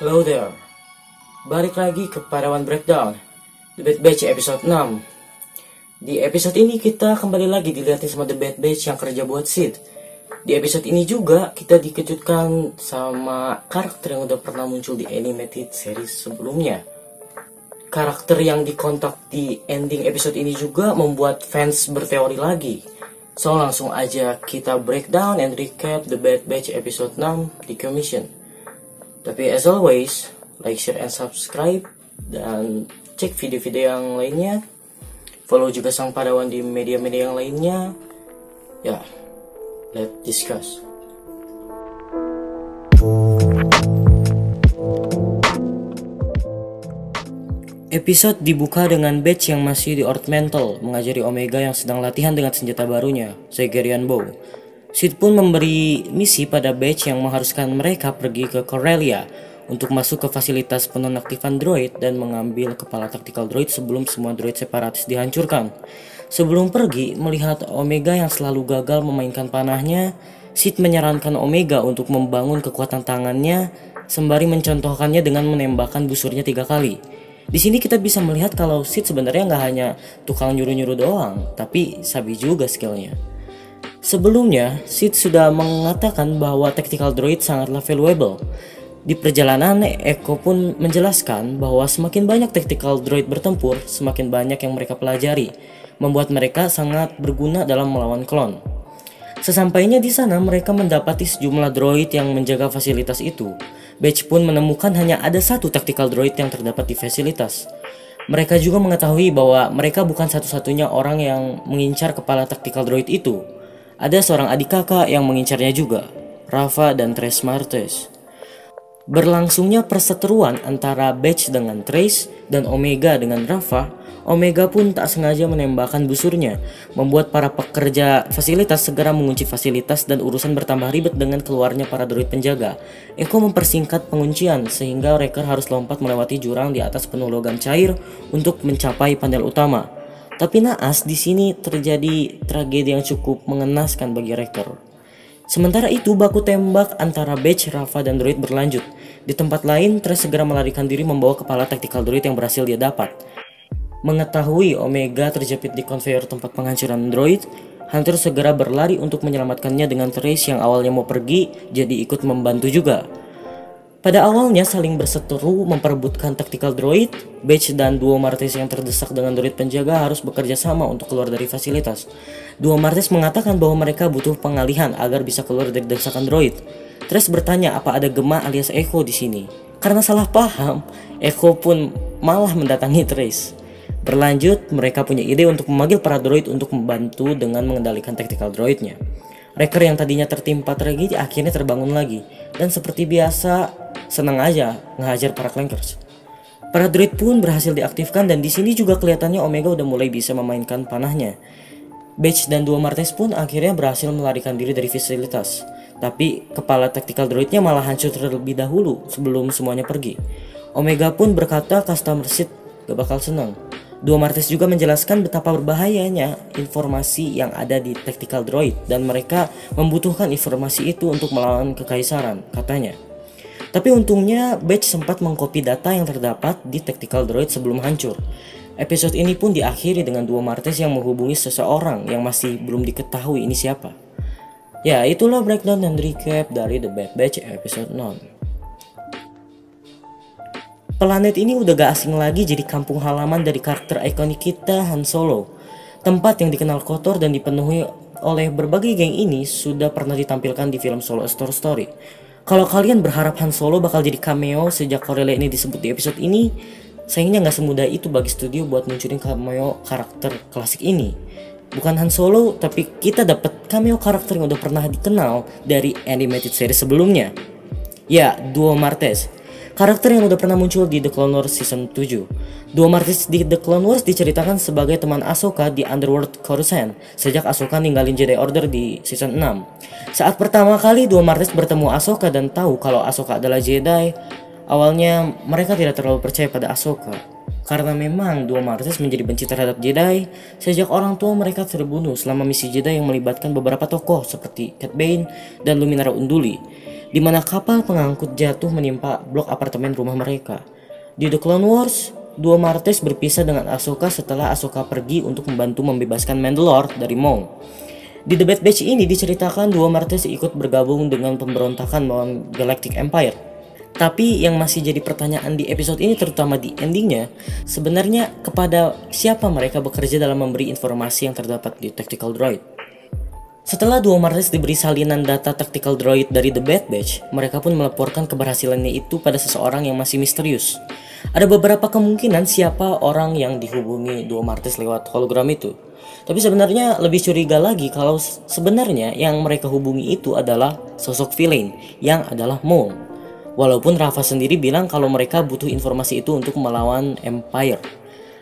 Hello there, balik lagi ke Padawan Breakdown, The Bad Batch episode 6. Di episode ini kita kembali lagi dilihatin sama The Bad Batch yang kerja buat Sid. Di episode ini juga kita dikejutkan sama karakter yang udah pernah muncul di animated series sebelumnya. Karakter yang dikontak di ending episode ini juga membuat fans berteori lagi. So langsung aja kita breakdown and recap The Bad Batch episode 6 di Commission. Tapi as always, like, share, and subscribe. Dan cek video-video yang lainnya. Follow juga Sang Padawan di media-media yang lainnya. Ya, let's discuss. Episode dibuka dengan Batch yang masih di Earth Mantle mengajari Omega yang sedang latihan dengan senjata barunya, Zagarian Bow. Sid pun memberi misi pada Batch yang mengharuskan mereka pergi ke Corellia untuk masuk ke fasilitas penonaktifan droid dan mengambil kepala tactical droid sebelum semua droid separatis dihancurkan. Sebelum pergi, melihat Omega yang selalu gagal memainkan panahnya, Sid menyarankan Omega untuk membangun kekuatan tangannya sembari mencontohkannya dengan menembakkan busurnya 3 kali. Di sini kita bisa melihat kalau Sid sebenarnya nggak hanya tukang nyuruh-nyuruh doang, tapi sabi juga skillnya. Sebelumnya, Sid sudah mengatakan bahwa tactical droid sangatlah valuable. Di perjalanan, Echo pun menjelaskan bahwa semakin banyak tactical droid bertempur, semakin banyak yang mereka pelajari, membuat mereka sangat berguna dalam melawan klon. Sesampainya di sana, mereka mendapati sejumlah droid yang menjaga fasilitas itu. Batch pun menemukan hanya ada 1 tactical droid yang terdapat di fasilitas. Mereka juga mengetahui bahwa mereka bukan satu-satunya orang yang mengincar kepala tactical droid itu. Ada seorang adik kakak yang mengincarnya juga, Rafa dan Trace Martes. Berlangsungnya perseteruan antara Batch dengan Trace dan Omega dengan Rafa. Omega pun tak sengaja menembakkan busurnya, membuat para pekerja fasilitas segera mengunci fasilitas dan urusan bertambah ribet dengan keluarnya para droid penjaga. Echo mempersingkat penguncian sehingga Wrecker harus lompat melewati jurang di atas penuh logam cair untuk mencapai panel utama. Tapi naas, di sini terjadi tragedi yang cukup mengenaskan bagi Wrecker. Sementara itu, baku tembak antara Batch, Rafa, dan droid berlanjut. Di tempat lain, Trace segera melarikan diri membawa kepala tactical droid yang berhasil dia dapat. Mengetahui Omega terjepit di konveyor tempat penghancuran droid, Hunter segera berlari untuk menyelamatkannya dengan Trace yang awalnya mau pergi jadi ikut membantu juga. Pada awalnya saling berseteru memperebutkan tactical droid. Batch dan Duo Martes yang terdesak dengan droid penjaga harus bekerja sama untuk keluar dari fasilitas. Duo Martes mengatakan bahwa mereka butuh pengalihan agar bisa keluar dari desakan droid. Trace bertanya apa ada Gemma alias Echo di sini. Karena salah paham, Echo pun malah mendatangi Trace. Berlanjut, mereka punya ide untuk memanggil para droid untuk membantu dengan mengendalikan tactical droidnya. Wrecker yang tadinya tertimpa tragedi akhirnya terbangun lagi, dan seperti biasa senang aja ngehajar para clankers. Para droid pun berhasil diaktifkan dan di sini juga kelihatannya Omega udah mulai bisa memainkan panahnya. Batch dan Duo Martes pun akhirnya berhasil melarikan diri dari fasilitas, tapi kepala tactical droidnya malah hancur terlebih dahulu sebelum semuanya pergi. Omega pun berkata customer Sid gak bakal senang. Duo Martes juga menjelaskan betapa berbahayanya informasi yang ada di tactical droid dan mereka membutuhkan informasi itu untuk melawan kekaisaran, katanya. Tapi untungnya Batch sempat mengcopy data yang terdapat di tactical droid sebelum hancur. Episode ini pun diakhiri dengan Duo Martes yang menghubungi seseorang yang masih belum diketahui ini siapa. Ya, itulah breakdown dan recap dari The Bad Batch episode 6. Planet ini udah gak asing lagi jadi kampung halaman dari karakter ikonik kita, Han Solo. Tempat yang dikenal kotor dan dipenuhi oleh berbagai geng ini sudah pernah ditampilkan di film Solo A Story. Kalau kalian berharap Han Solo bakal jadi cameo sejak Corellia ini disebut di episode ini, sayangnya gak semudah itu bagi studio buat munculin cameo karakter klasik ini. Bukan Han Solo, tapi kita dapat cameo karakter yang udah pernah dikenal dari animated series sebelumnya. Ya, Duo Martes. Karakter yang udah pernah muncul di The Clone Wars Season 7. Duo Martes di The Clone Wars diceritakan sebagai teman Ahsoka di Underworld Coruscant sejak Ahsoka ninggalin Jedi Order di Season 6. Saat pertama kali Duo Martes bertemu Ahsoka dan tahu kalau Ahsoka adalah Jedi, awalnya mereka tidak terlalu percaya pada Ahsoka. Karena memang Duo Martes menjadi benci terhadap Jedi sejak orang tua mereka terbunuh selama misi Jedi yang melibatkan beberapa tokoh seperti Cad Bane dan Luminara Unduli. di mana kapal pengangkut jatuh menimpa blok apartemen rumah mereka. Di The Clone Wars, Duo Martez berpisah dengan Ahsoka setelah Ahsoka pergi untuk membantu membebaskan Mandalore dari Maul. Di The Bad Batch ini diceritakan Duo Martez ikut bergabung dengan pemberontakan melawan Galactic Empire. Tapi yang masih jadi pertanyaan di episode ini, terutama di endingnya, sebenarnya kepada siapa mereka bekerja dalam memberi informasi yang terdapat di Tactical Droid. Setelah Duo Martez diberi salinan data Tactical Droid dari The Bad Batch, mereka pun melaporkan keberhasilannya itu pada seseorang yang masih misterius. Ada beberapa kemungkinan siapa orang yang dihubungi Duo Martez lewat hologram itu. Tapi sebenarnya lebih curiga lagi kalau sebenarnya yang mereka hubungi itu adalah sosok villain yang adalah Maul. Walaupun Rafa sendiri bilang kalau mereka butuh informasi itu untuk melawan Empire.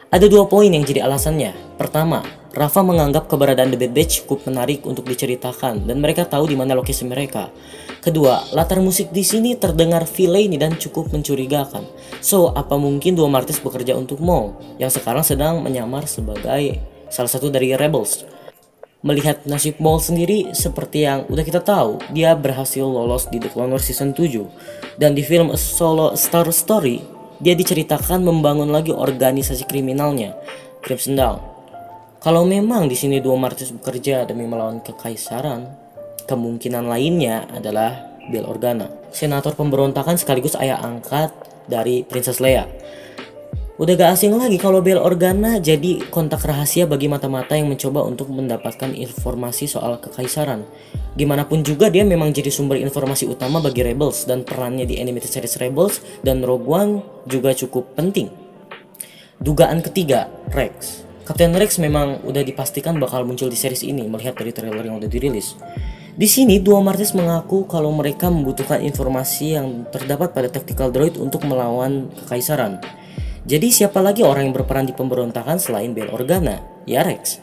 Ada 2 poin yang jadi alasannya. Pertama, Rafa menganggap keberadaan The Bad Batch cukup menarik untuk diceritakan dan mereka tahu di mana lokasi mereka. Kedua, latar musik di sini terdengar villain dan cukup mencurigakan. So, apa mungkin Duo Martez bekerja untuk Maul yang sekarang sedang menyamar sebagai salah satu dari Rebels? Melihat nasib Maul sendiri, seperti yang udah kita tahu, dia berhasil lolos di The Clone Wars Season 7. Dan di film A Solo Star Story, dia diceritakan membangun lagi organisasi kriminalnya, Crimson Dawn. Kalau memang di sini Duo Martez bekerja demi melawan kekaisaran, kemungkinan lainnya adalah Bail Organa, senator pemberontakan sekaligus ayah angkat dari Princess Leia. Udah gak asing lagi kalau Bail Organa jadi kontak rahasia bagi mata-mata yang mencoba untuk mendapatkan informasi soal kekaisaran. Gimanapun juga dia memang jadi sumber informasi utama bagi Rebels, dan perannya di animated series Rebels dan Rogue One juga cukup penting. Dugaan ketiga, Rex. Kapten Rex memang udah dipastikan bakal muncul di series ini melihat dari trailer yang udah dirilis. Di sini Duo Martez mengaku kalau mereka membutuhkan informasi yang terdapat pada Tactical Droid untuk melawan kekaisaran. Jadi siapa lagi orang yang berperan di pemberontakan selain Bail Organa? Ya Rex.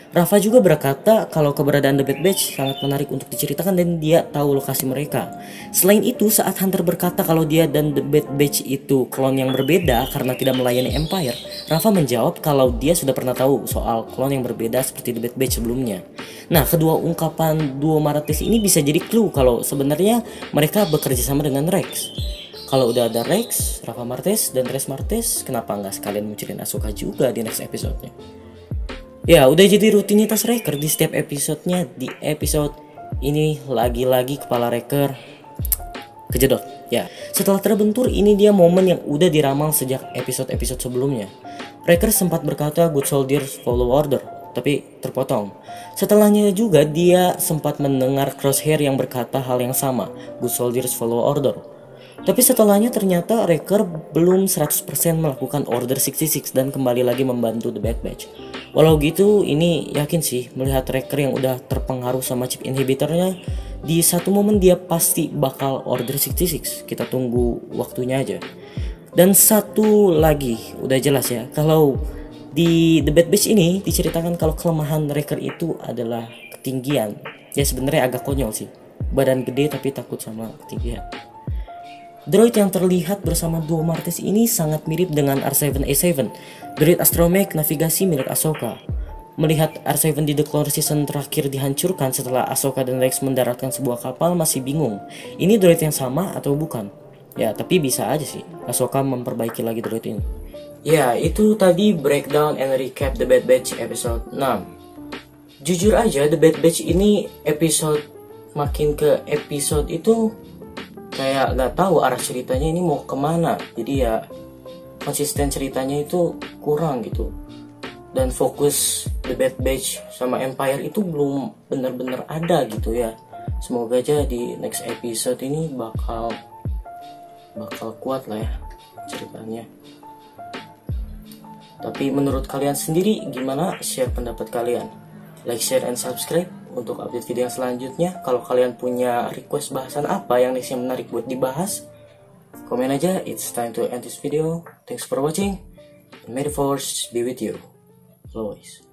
Rafa juga berkata kalau keberadaan The Bad Batch sangat menarik untuk diceritakan dan dia tahu lokasi mereka. Selain itu, saat Hunter berkata kalau dia dan The Bad Batch itu klon yang berbeda karena tidak melayani Empire, Rafa menjawab kalau dia sudah pernah tahu soal klon yang berbeda seperti The Bad Batch sebelumnya. Nah, kedua ungkapan Duo Martez ini bisa jadi clue kalau sebenarnya mereka bekerja sama dengan Rex. Kalau udah ada Rex, Rafa Martez, dan Tres Martez, kenapa nggak sekalian munculin Ahsoka juga di next episode-nya? Ya, udah jadi rutinitas Wrecker di setiap episodenya. Di episode ini lagi-lagi kepala Wrecker kejedot. Ya, setelah terbentur ini dia momen yang udah diramal sejak episode-episode sebelumnya. Wrecker sempat berkata good soldiers follow order, tapi terpotong. Setelahnya juga dia sempat mendengar Crosshair yang berkata hal yang sama, good soldiers follow order. Tapi setelahnya ternyata Wrecker belum 100% melakukan Order 66 dan kembali lagi membantu The Bad Batch. Walau gitu, ini yakin sih melihat Wrecker yang udah terpengaruh sama chip inhibitornya, di satu momen dia pasti bakal Order 66. Kita tunggu waktunya aja. Dan satu lagi, udah jelas ya, kalau di The Bad Batch ini diceritakan kalau kelemahan Wrecker itu adalah ketinggian. Ya sebenarnya agak konyol sih. Badan gede tapi takut sama ketinggian. Droid yang terlihat bersama Duo Martez ini sangat mirip dengan R7A7, droid astromech navigasi milik Ahsoka. Melihat R7 di The Clone Wars season terakhir dihancurkan setelah Ahsoka dan Rex mendaratkan sebuah kapal, masih bingung. Ini droid yang sama atau bukan? Ya, tapi bisa aja sih Ahsoka memperbaiki lagi droid ini. Ya, itu tadi breakdown and recap The Bad Batch episode 6. Jujur aja, The Bad Batch ini episode makin ke episode itu kayak gak tahu arah ceritanya ini mau kemana. Jadi ya konsisten ceritanya itu kurang gitu. Dan fokus The Bad Batch sama Empire itu belum benar-benar ada gitu ya. Semoga aja di next episode ini bakal kuat lah ya ceritanya. Tapi menurut kalian sendiri gimana? Share pendapat kalian. Like, share, and subscribe untuk update video yang selanjutnya. Kalau kalian punya request bahasan apa yang next yang menarik buat dibahas, komen aja. It's time to end this video. Thanks for watching, and may the force be with you always.